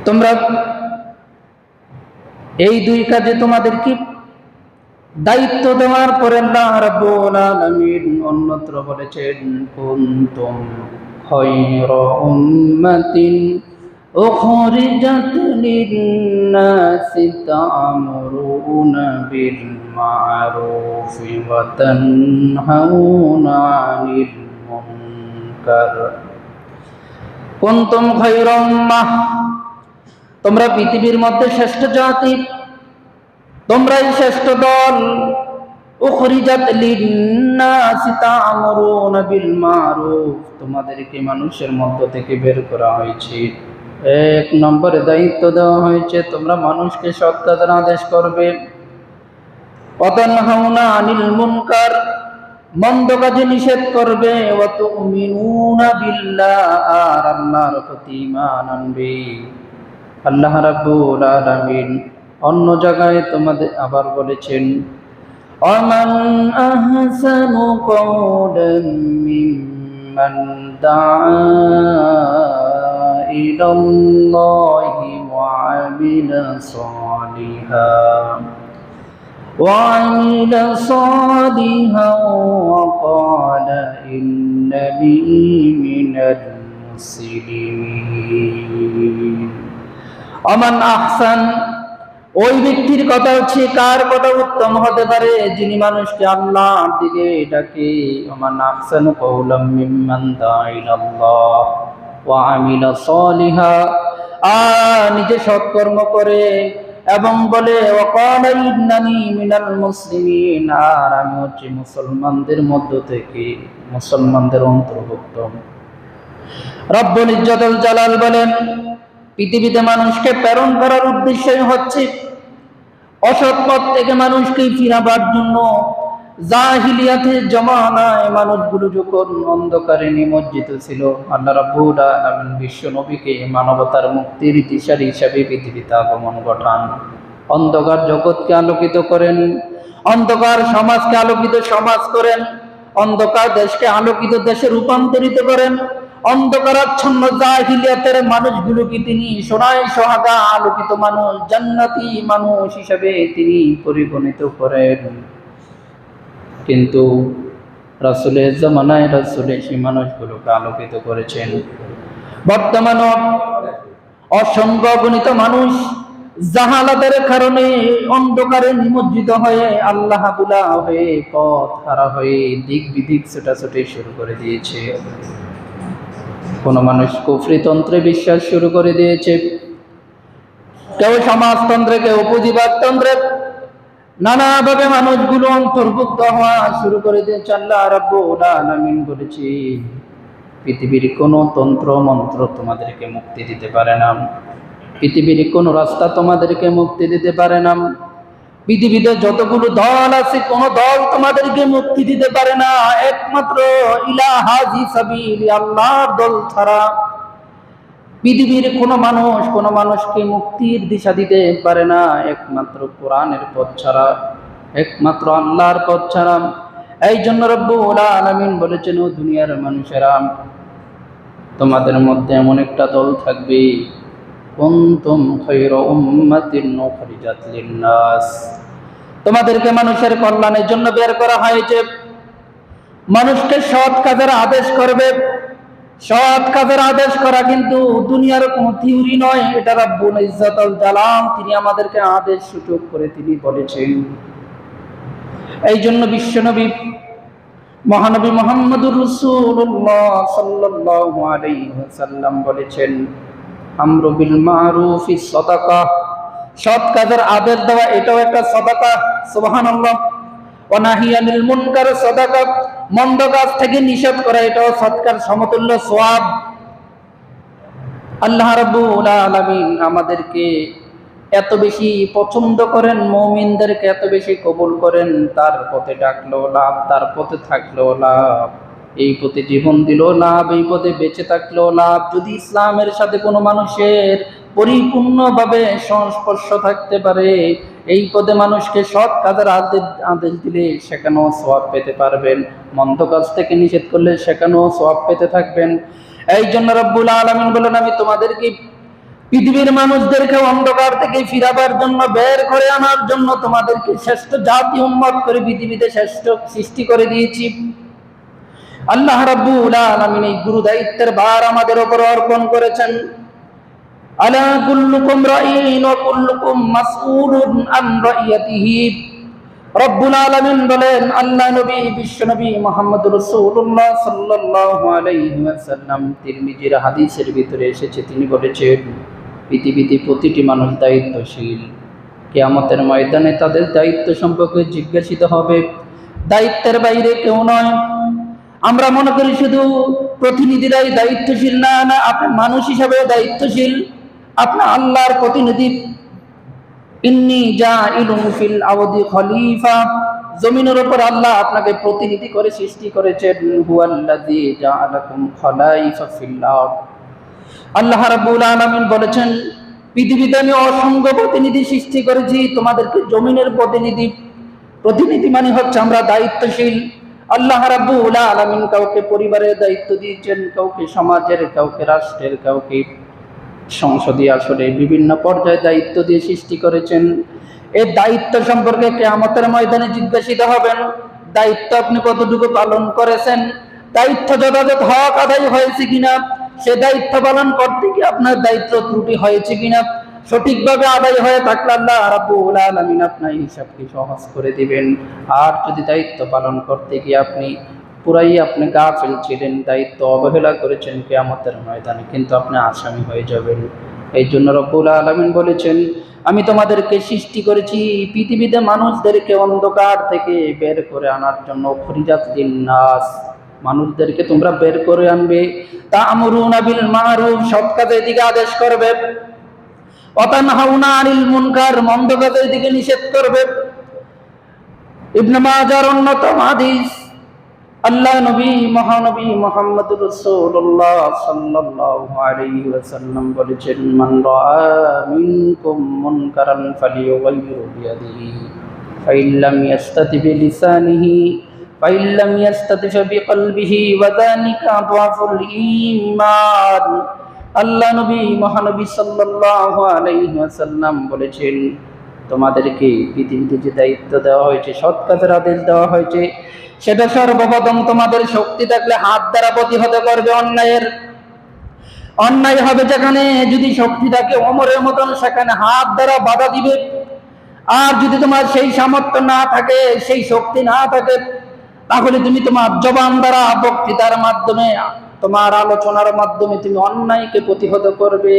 তোমরা এই দুই কাজে তোমাদের কি দায়িত্ব দেওয়ার পরে আল্লাহ রাব্বুল আলামিন অন্যত্র বলেছেন, কুনতুম খায়রা উম্মাতিন উখরিজাত লিন-নাসি তা'মুরুনা বিল মা'রুফি ওয়া তানহাউনা 'আনিল মুনকার। কুনতুম খায়রা উম্মাহ, তোমরা পৃথিবীর মধ্যে শ্রেষ্ঠ জাতি, তোমরাই শ্রেষ্ঠ দল। উখরিজাত লিন-নাসি তা'মুরুনা বিল মা'রুফ, তোমাদেরকে মানুষের মধ্য থেকে বের করা হয়েছে। এক নম্বরে দায়িত্ব দেওয়া হয়েছে তোমরা মানুষকে সৎ কাজের আদেশ করবে। ওয়া তানহাউনা আনিল মুনকার, মন্দ কাজে নিষেধ করবে। ওয়া তু'মিনুনা বিল্লাহ, আর আল্লাহর প্রতি ঈমান আনবে। আল্লাহ রাব্বুল আলামিন অন্য জায়গায় তোমাদের আবার বলেছেন, আমান আহসানু কাওলাম মিম্মান দাআ ইলাল্লাহি ওয়া আমিলা সালিহা ওয়া ক্বালা ইন্নানি মিনাল মুসলিমিন। আমান আহসান, ওই ব্যক্তির কথা হচ্ছে, কার কথা উত্তম হতে পারে? যিনি মানুষকে আল্লাহর দিকে ডাকে। আমান আহসানু কাওলাম মিম্মান দাআ ইলাল্লাহ ওয়া আমিলা সালিহা, আর নিজে সৎকর্ম করে এবং বলে ওয়া ক্বালা ইন্নানি মিনাল মুসলিমিন, আর আমি হচ্ছে মুসলমানদের মধ্য থেকে, মুসলমানদের অন্তর্ভুক্ত। রব্বুল ইজ্জতুল জালাল বলেন, পৃথিবীতে মানুষকে প্রেরণ করার উদ্দেশ্যই হচ্ছে অসৎ পথ থেকে মানুষকে ফিরাবার জন্য। জাহিলিয়াতের জমানায় মানুষগুলো যখন অন্ধকারে নিমজ্জিত ছিল, আল্লাহ রাব্বুল আলামিন বিশ্ব নবীকে মানবতার মুক্তির দিশারি হিসাবে পৃথিবীতে আগমন ঘটান। অন্ধকার জগৎকে আলোকিত করেন, অন্ধকার সমাজকে আলোকিত সমাজ করেন, অন্ধকার দেশকে আলোকিত দেশে রূপান্তরিত করেন। অন্ধকারাচ্ছন্ন জাহিলিয়াতের মানুষগুলোকে তিনি সোনায় সোহাগা আলোকিত মানুষ, জান্নাতি মানুষ হিসাবে তিনি পরিগণিত করেন। কিন্তু রাসূলের জামানায় রাসূলে সেই মানুষগুলোকে আলোকিত করেছেন। বর্তমানে অসংখ্য অগণিত মানুষ জাহালাতের কারণে অন্ধকারে নিমজ্জিত হয়ে, আল্লাহ ভুলা হয়ে, পথ হারা হয়ে দিক বিদিক ছোটাছুটি শুরু করে দিয়েছে। কোন মানুষ কুফরিতন্ত্রে বিশ্বাস শুরু করে দিয়েছে, কেউ সমাজতন্ত্রে, কেউ পুঁজিবাদতন্ত্রে, নানাভাবে মানুষগুলো অন্তর্ভুক্ত হওয়া শুরু করে দিয়েছে। আল্লাহ রাব্বুল আলামিন বলেছে, পৃথিবীর কোনো তন্ত্র মন্ত্র তোমাদেরকে মুক্তি দিতে পারে না, পৃথিবীর কোনো রাস্তা তোমাদেরকে মুক্তি দিতে পারে না, পৃথিবীতে যতগুলো দল আছে কোন দল তোমাদেরকে মুক্তি দিতে পারে না, একমাত্র ইলাহি সাবিল, আল্লাহর দল ছাড়া পৃথিবীর কোনো মানুষকে মুক্তির দিশা দিতে পারে না, একমাত্র কোরআনের পথ ছাড়া, একমাত্র আল্লাহর পথ ছাড়া। এই জন্য রব্বুল আলামিন বলেছেন, ও দুনিয়ার মানুষেরা, তোমাদের মধ্যে এমন একটা দল থাকবে, কুনতুম খায়রা উম্মাতিন উখরিজাত লিন-নাস, তোমাদেরকে মানুষের কল্যাণের জন্য বের করা হয়েছে। মানুষকে সৎ কাজের আদেশ করবে। সৎ কাজের আদেশ করা কিন্তু দুনিয়ার কোনো থিওরি নয়, এটা রব্বুল ইজ্জতুল জালাল তিনি আমাদেরকে আদেশ সূচক করে তিনি বলেছেন। এই জন্য বিশ্বনবী মহানবী মুহাম্মদুর রাসূলুল্লাহ সাল্লাল্লাহু আলাইহি ওয়াসাল্লাম বলেছেন, আমরু বিল মারুফি সাদাকা, সৎ কাজের আদেশ দেওয়া এটাও একটা সাদাকা, সুবহানাল্লাহ। ওয়া নাহি আনিল মুনকার সাদাকা, মন্দ কাজ থেকে নিষেধ করা এটাও সৎকার সমতুল্য সওয়াব। আল্লাহ রাব্বুল আলামিন আমাদেরকে এত বেশি পছন্দ করেন, মুমিনদেরকে এত বেশি কবুল করেন, তার পথে ডাকলো লাভ, তার পথে থাকলো লাভ, এই পথে জীবন দিল লাভ, এই পথে বেঁচে থাকলো লাভ। যদি ইসলামের সাথে কোনো মানুষের পরিপূর্ণভাবে সংস্পর্শ থাকতে পারে, এই পথে মানুষকে সৎ কাজের আদেশ দিলে সেখানেও সওয়াব পেতে পারবেন, মন্দ কাজ থেকে নিষেধ করলে সেখানেও সওয়াব পেতে থাকবেন। এই জন্য রব্বুল আলামিন বলেন, আমি তোমাদেরকে পৃথিবীর মানুষদেরকে অন্ধকার থেকে ফিরাবার জন্য, বের করে আনার জন্য তোমাদেরকে শ্রেষ্ঠ জাতি উম্মত করে পৃথিবীতে শ্রেষ্ঠ সৃষ্টি করে দিয়েছি। আল্লাহ রাব্বুল আলামিন এই গুরু দায়িত্বের ভার আমাদের উপর অর্পণ করেছেন। আলা কুল্লুকুম রাঈন ওয়া কুল্লুকুম মাসউলুন আন রাইয়াতিহি। রব্বুল আলামিন বলেন, আল্লাহ নবী বিশ্ব নবী মুহাম্মদুর রাসূলুল্লাহ সাল্লাল্লাহু আলাইহি ওয়াসাল্লাম তিরমিজির হাদিসের ভিতরে এসেছে, তিনি বলেছেন পৃথিবীতে প্রতিটি মানুষ দায়িত্বশীল। কিয়ামতের ময়দানে তাদের দায়িত্ব সম্পর্কে জিজ্ঞাসিত হবে। দায়িত্বের বাইরে কেউ নয়। আমরা মনে করি শুধু প্রতিনিধিরাই দায়িত্বশীল, না না, আপনি মানুষ হিসাবেও দায়িত্বশীল। আপনি আল্লাহর প্রতিনিধি। ইন্নী জাইলুন ফিল আরদি খলিফা, জমিনের উপর আল্লাহ আপনাকে প্রতিনিধি করে সৃষ্টি করেছেন। হুয়াল্লাযী জাআলাকুম খলাইফা ফিল আরদ। আল্লাহ রাব্বুল আলামিন বলেছেন, পৃথিবীতে আমি অসংখ্য প্রতিনিধি সৃষ্টি করেছি, তোমাদেরকে জমিনের প্রতিনিধি। প্রতিনিধি মানে হচ্ছে আমরা দায়িত্বশীল। আল্লাহ রাব্বুল আলামিন কাউকে পরিবারের দায়িত্ব দিয়েছেন, কাউকে সমাজের, কাউকে রাষ্ট্রের, কাউকে সংসদীয় আসলে বিভিন্ন পর্যায়ে দায়িত্ব দিয়ে সৃষ্টি করেছেন। এই দায়িত্ব সম্পর্কে কিয়ামতের ময়দানে জিজ্ঞাসিত হবেন। দায়িত্ব আপনি কতটুকু পালন করেছেন, দায়িত্ব যথাযথ হক আদায় হয়েছে কিনা, সে দায়িত্ব পালন করতে গিয়ে আপনার দায়িত্ব ত্রুটি হয়েছে কিনা, সঠিকভাবে আদায় হয়ে থাকলে আল্লাহ রাব্বুল আলামিন আপনার হিসাবকে সহজ করে দিবেন। আর যদি দায়িত্ব পালন করতে গিয়ে আপনি গাফিল ছিলেন, দায়িত্ব অবহেলা করেছেন, কিয়ামতের ময়দানে কিন্তু আপনি আসামি হয়ে যাবেন। এই জন্য রব্বুল আলামিন বলেছেন, আমি তোমাদেরকে সৃষ্টি করেছি পৃথিবীতে মানুষদেরকে অন্ধকার থেকে বের করে আনার জন্য। উখরিজাত লিন-নাস, মানুষদেরকে তোমরা বের করে আনবে। তা'মুরুনা বিল মা'রুফ, সৎ কাজের দিকে আদেশ করবে। ওয়া তানহাউনা আনিল মুনকার, মন্দ কাজের দিকে নিষেধ করবে। ইবনে মাজাহর অন্যতম হাদিস, আল্লাহ নবী মহানবী মুহাম্মদুর রাসূলুল্লাহ সাল্লাল্লাহু আলাইহি ওয়াসাল্লাম বলেছেন, মান রাআ মিনকুম মুনকারান ফালিয়ুগাইয়িরহু বিয়াদিহি ফাইন লাম ইয়াস্তাতি বিলিসানিহি ফাইন লাম ইয়াস্তাতি বিকলবিহি ওয়া যালিকা আদওয়াফুল ঈমান। আল্লাহ নবী মহানবী সাল্লাল্লাহু আলাইহি ওয়াসাল্লাম বলেছেন, তোমাদেরকে পৃথিবীতে যে দায়িত্ব দেওয়া হয়েছে, সৎ কাজের আদেশ দেওয়া হয়েছে, সেটা সর্বপ্রথম তোমাদের শক্তি থাকলে হাত দ্বারা প্রতিহত করবে অন্যায়ের। অন্যায় হবে যেখানে, যদি শক্তি থাকে ওমরের মতন, সেখানে হাত দ্বারা বাধা দিবে। আর যদি তোমার সেই সামর্থ্য না থাকে, সেই শক্তি না থাকে, তাহলে তুমি তোমার জবান দ্বারা, বক্তৃতার মাধ্যমে, তোমার আলোচনার মাধ্যমে তুমি অন্যায়কে প্রতিহত করবে।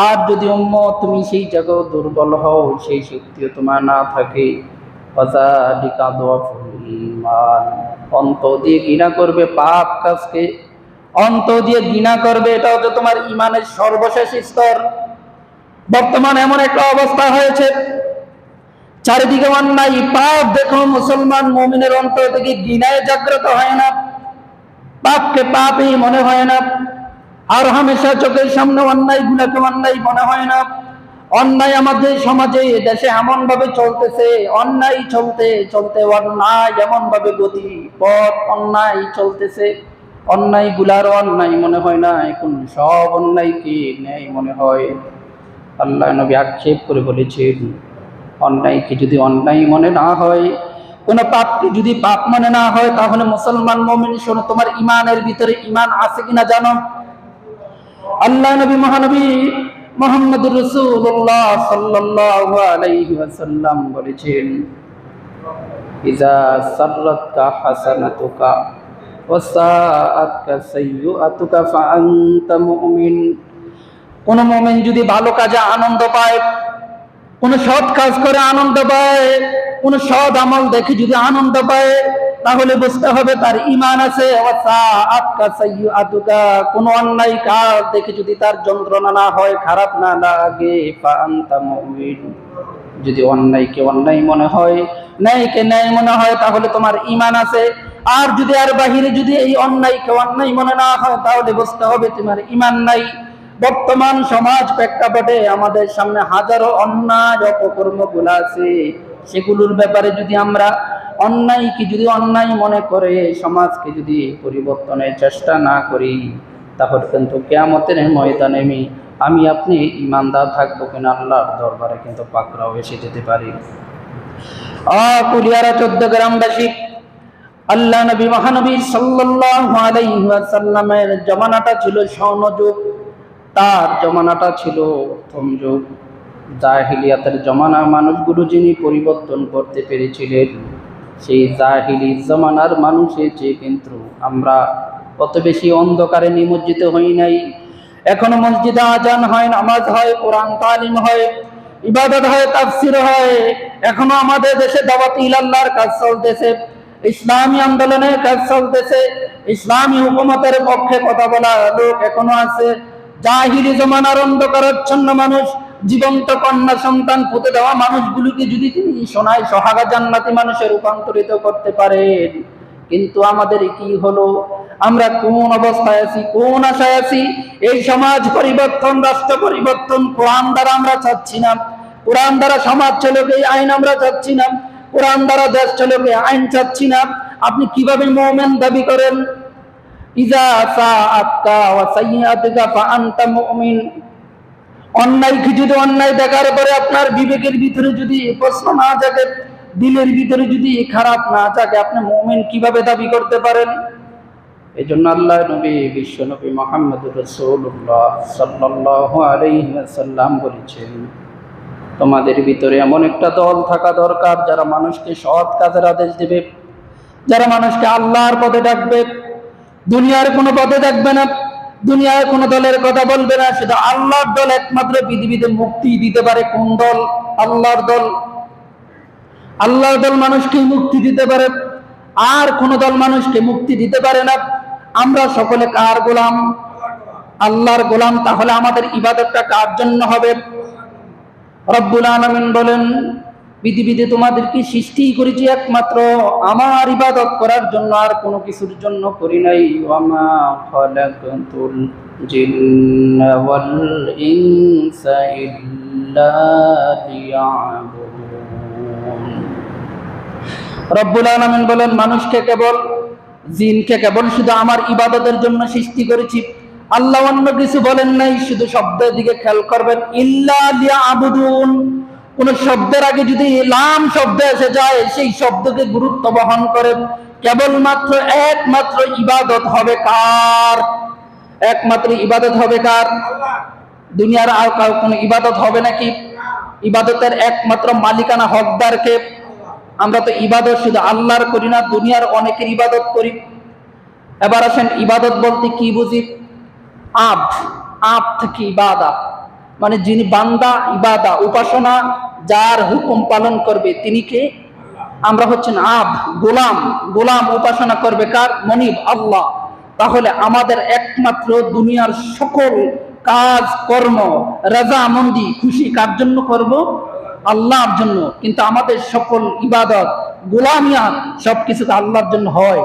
আর যদি উম্মত তুমি সেই জায়গায় দুর্বল হও, সেই শক্তিও তোমার না থাকে, ফাযালিকা আদওয়াফুল ঈমান, অন্তর দিয়ে ঘৃণা করবে পাপ কাজকে, অন্তর দিয়ে ঘৃণা করবে, এটা হচ্ছে তোমার ঈমানের সর্বশেষ স্তর। বর্তমানে এমন একটা অবস্থা হয়েছে, চারিদিকে অন্যায় পাপ দেখো, মুসলমান মুমিনের অন্তর থেকে ঘৃণায় জাগ্রত হয় না, পাপকে পাপই মনে হয় না। আর হামেশা চোখের সামনে অন্যায় গুণাকে অন্যায় মনে হয় না। অন্যায় আমাদের সমাজে, দেশে এমন ভাবে চলতেছে, অন্যায় চলতে চলতে অন্যায় এমন ভাবে গতি পথ অন্যায় চলতেছে, অন্যায় গুলার অন্যায় মনে হয় না, এখন সব অন্যায় কি ন্যায় মনে হয়। আল্লাহ নবী আক্ষেপ করে বলেছেন, অন্যায়কে যদি অন্যায় মনে না হয়, কোন পাপকে যদি পাপ মনে না হয়, তাহলে মুসলমান মুমিন শোনো, তোমার ইমানের ভিতরে ইমান আছে কিনা জানো। আল্লাহ নবী মহানবী মুহাম্মদুর রাসূলুল্লাহ সাল্লাল্লাহু আলাইহি ওয়াসাল্লাম বলেছেন, ইযা সাররাতকা হাসানাতুকা ওয়া সাআতকা সাইয়্যুআতুকা ফাআনতা মুমিন। কোন মুমিন যদি ভালো কাজে আনন্দ পায়, কোন সৎ কাজ করে আনন্দ পায়, কোন সৎ আমল দেখে যদি আনন্দ পায়, তাহলে বুঝতে হবে তার ঈমান আছে। ওয়া সাআতকা সাইয়্যুআতুকা, কোন অন্যায় কাজ দেখে যদি তার যন্ত্রণা না হয়, খারাপ না লাগে, ফাআনতা মুমিন। যদি অন্যায়কে অন্যায় মনে হয়, ন্যায়কে ন্যায় মনে হয়, তাহলে তোমার ঈমান আছে। আর যদি আর বাহিরে যদি এই অন্যায়কে অন্যায় মনে না হয়, তাহলে বুঝতে হবে তোমার ঈমান নাই। বর্তমান সমাজ প্রেক্ষাপটে আমাদের সামনে হাজারো অন্যায় অপকর্মগুলো আছে, সেগুলোর ব্যাপারে যদি আমরা অন্যায়কে যদি অন্যায় মনে করে সমাজকে যদি পরিবর্তনের চেষ্টা না করি, তাহলে কিন্তু কিয়ামতের ময়দানে আমি আমি আপনি ইমানদার থাকবো কিনা আল্লাহর দরবারে কিন্তু পাকড়াও এসে যেতে পারি। কুলিয়ারা 14 গ্রামবাসী, আল্লাহ নবী মহানবী সাল্লাল্লাহু আলাইহি ওয়াসাল্লামের জমানাটা ছিল স্বর্ণযুগ, তার জমানাটা ছিল প্রথম যুগ। জাহিলিয়াতের জমানা মানুষগুলো যিনি পরিবর্তন করতে পেরেছিলেন, সেই জাহিলি জমানার মানুষের চেয়ে কিন্তু আমরা অত বেশি অন্ধকারে নিমজ্জিত হই নাই। এখনো মসজিদে আজান হয়, নামাজ হয়, কোরআন তালিম হয়, ইবাদত হয়, তাফসীর হয়। এখনো আমাদের দেশে দাওয়াতে ইলাল্লাহর কাজ চলতেছে, ইসলামী আন্দোলনের কাজ চলতেছে, ইসলামী হুকুমতের পক্ষে কথা বলা লোক এখনো আছে। জাহিলি জমানার অন্ধকারাচ্ছন্ন মানুষ, জীবন্ত কন্যা সন্তান পুঁতে দেওয়া মানুষগুলোকে যদি তিনি সোনায় সোহাগা জান্নাতি মানুষে রূপান্তরিত করতে পারেন, কিন্তু আমাদের কি হলো? আমরা কোন অবস্থায় আছি, কোন আশায় আছি? এই সমাজ পরিবর্তন, রাষ্ট্র পরিবর্তন কোরআন দ্বারা আমরা চাচ্ছি না। কোরআন দ্বারা সমাজ চলবে এই আইন আমরা চাচ্ছি না। কোরআন দ্বারা দেশ চলবে আইন চাচ্ছি না। আপনি কিভাবে মুমিন দাবি করেন? ইজা সাআতকা ওয়া সাইয়াতুকা ফা আনতা মুমিন। অন্যায় যদি অন্যায় দেখার পরে আপনার বিবেকের ভিতরে যদি প্রশ্ন না জাগে, দিলের ভিতরে যদি খারাপ না জাগে, আপনি মুমিন কিভাবে দাবি করতে পারেন? এজন্য আল্লাহ নবী, বিশ্ব নবী মুহাম্মদুর রাসূলুল্লাহ সাল্লাল্লাহু আলাইহি ওয়াসাল্লাম বলেছেন, তোমাদের ভিতরে এমন একটা দল থাকা দরকার যারা মানুষকে সৎ কাজের আদেশ দেবে, যারা মানুষকে আল্লাহর পথে ডাকবে, দুনিয়ার কোনো পথে ডাকবে না, দুনিয়ার কোনো দলের কথা বলবে না। শুধু আল্লাহর দল একমাত্র পৃথিবীতে মুক্তি দিতে পারে। কোন দল? আল্লাহর দল। আল্লাহর দল মানুষকে মুক্তি দিতে পারে, আর কোন দল মানুষকে মুক্তি দিতে পারে না। আমরা সকলে কার গোলাম? আল্লাহর গোলাম। তাহলে আমাদের ইবাদতটা কার জন্য হবে? রব্বুল আলামিন বলেন, পৃথিবীতে তোমাদেরকে সৃষ্টি করেছি একমাত্র আমার ইবাদত করার জন্য, আর কোনো কিছুর জন্য করি নাই। ওয়ামা খালাকাতুল জিন্না ওয়াল ইনসা ইল্লা লিয়াবুদুন। রব্বুল আলামিন বলেন, মানুষকে কেবল, জিনকে কেবল শুধু আমার ইবাদতের জন্য সৃষ্টি করেছি। আল্লাহ অন্য কিছু বলেন নাই। শুধু শব্দের দিকে খেয়াল করবেন, ইল্লা লিয়াবুদুন। কোন শব্দের আগে যদি লাম শব্দ এসে যায়, সেই শব্দকে গুরুত্ব বহন করে কেবলমাত্র একমাত্র ইবাদত হবে কার? একমাত্র ইবাদত হবে কার? দুনিয়ার আর কারো কোনো ইবাদত হবে নাকি? ইবাদতের একমাত্র মালিকানা হকদারকে। আমরা তো ইবাদত শুধু আল্লাহর করি না, দুনিয়ার অনেকের ইবাদত করি। এবার আসেন, ইবাদত বলতে কি বুঝি? আব থেকে ইবাদা, মানে যিনি বান্দা, ইবাদা উপাসনা, যার হুকুম পালন করবে তিনি কে? আমরা হচ্ছেন আব, গোলাম। গোলাম উপাসনা করবে কার? মনিব, আল্লাহ। তাহলে আমাদের একমাত্র দুনিয়ার সকল কাজ কর্ম, রাজামন্দি, খুশি কার জন্য করব? আল্লাহর জন্য। কিন্তু আমাদের সকল ইবাদত, গোলামিয়াত সবকিছু তো আল্লাহর জন্য হয়।